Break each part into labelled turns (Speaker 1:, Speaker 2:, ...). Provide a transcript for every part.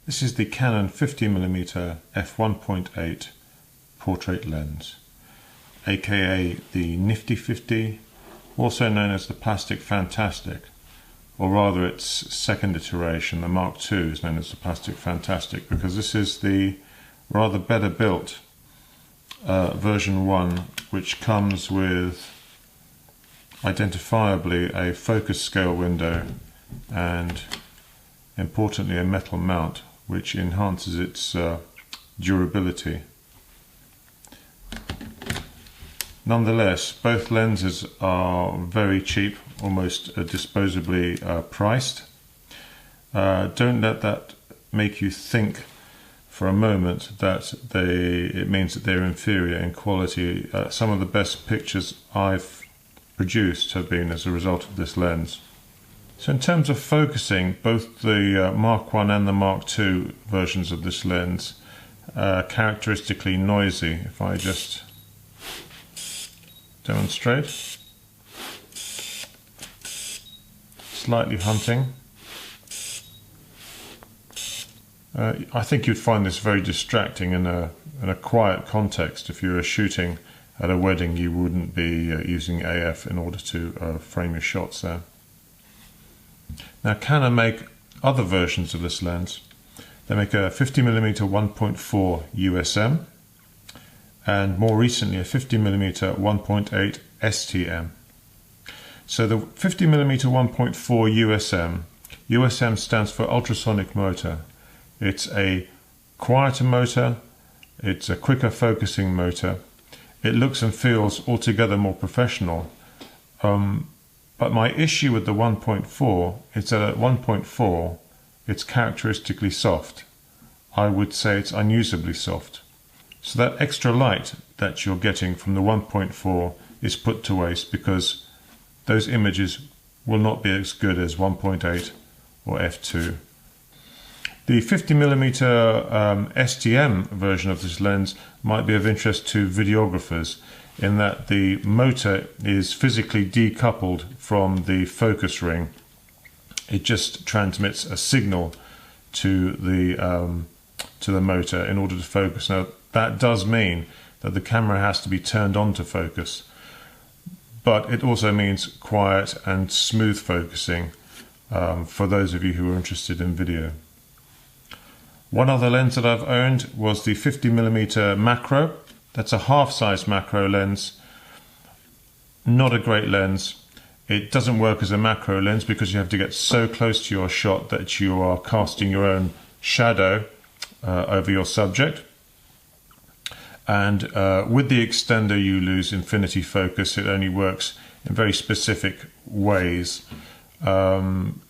Speaker 1: This is the Canon 50mm f1.8 portrait lens, aka the Nifty 50, also known as the Plastic Fantastic, or rather its second iteration, the Mark II, is known as the Plastic Fantastic because this is the rather better built version 1, which comes with identifiably a focus scale window and importantly a metal mount, which enhances its durability. Nonetheless, both lenses are very cheap, almost disposably priced. Don't let that make you think for a moment that it means that they're inferior in quality. Some of the best pictures I've produced have been as a result of this lens. So in terms of focusing, both the Mark I and the Mark II versions of this lens are characteristically noisy. If I just demonstrate. Slightly hunting. I think you'd find this very distracting in a quiet context. If you were shooting at a wedding, you wouldn't be using AF in order to frame your shots there. Now Canon make other versions of this lens. They make a 50mm 1.4 USM and more recently a 50mm 1.8 STM. So the 50mm 1.4 USM stands for ultrasonic motor. It's a quieter motor, it's a quicker focusing motor. It looks and feels altogether more professional. But my issue with the 1.4 is that at 1.4 it's characteristically soft. I would say it's unusably soft. So that extra light that you're getting from the 1.4 is put to waste because those images will not be as good as 1.8 or f2. The 50mm STM version of this lens might be of interest to videographers in that the motor is physically decoupled from the focus ring. It just transmits a signal to the motor in order to focus. Now that does mean that the camera has to be turned on to focus, but it also means quiet and smooth focusing for those of you who are interested in video. One other lens that I've owned was the 50mm macro. That's a half-size macro lens. Not a great lens. It doesn't work as a macro lens because you have to get so close to your shot that you are casting your own shadow over your subject. And with the extender you lose infinity focus. It only works in very specific ways. And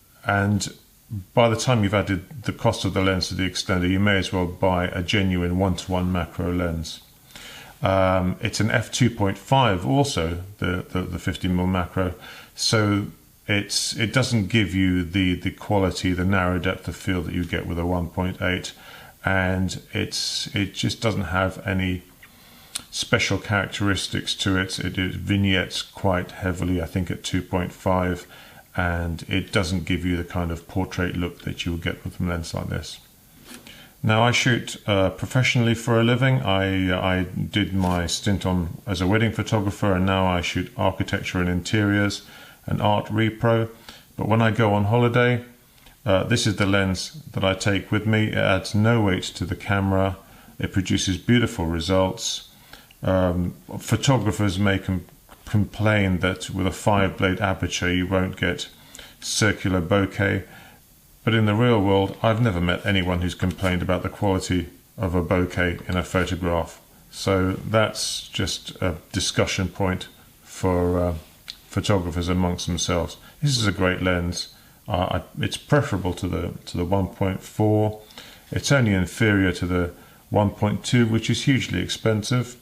Speaker 1: by the time you've added the cost of the lens to the extender, you may as well buy a genuine one-to-one macro lens. It's an f2.5 also, the 50mm macro, so it doesn't give you the quality, the narrow depth of field that you get with a 1.8, and it just doesn't have any special characteristics to it. It vignettes quite heavily, I think at 2.5, and it doesn't give you the kind of portrait look that you will get with a lens like this. Now I shoot professionally for a living. I did my stint on as a wedding photographer, and now I shoot architecture and interiors and art repro. But when I go on holiday, this is the lens that I take with me. It adds no weight to the camera. It produces beautiful results. Photographers may complain that with a 5-blade aperture you won't get circular bokeh. But in the real world, I've never met anyone who's complained about the quality of a bokeh in a photograph. So that's just a discussion point for photographers amongst themselves. This is a great lens. It's preferable to the 1.4. It's only inferior to the 1.2, which is hugely expensive.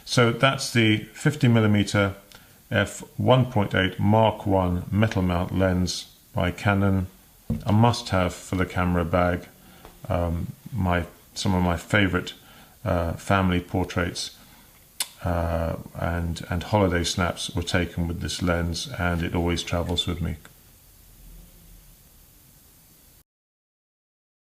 Speaker 1: So that's the 50mm f1.8 Mark I metal mount lens by Canon. A must-have for the camera bag. Some of my favorite family portraits and holiday snaps were taken with this lens, and it always travels with me.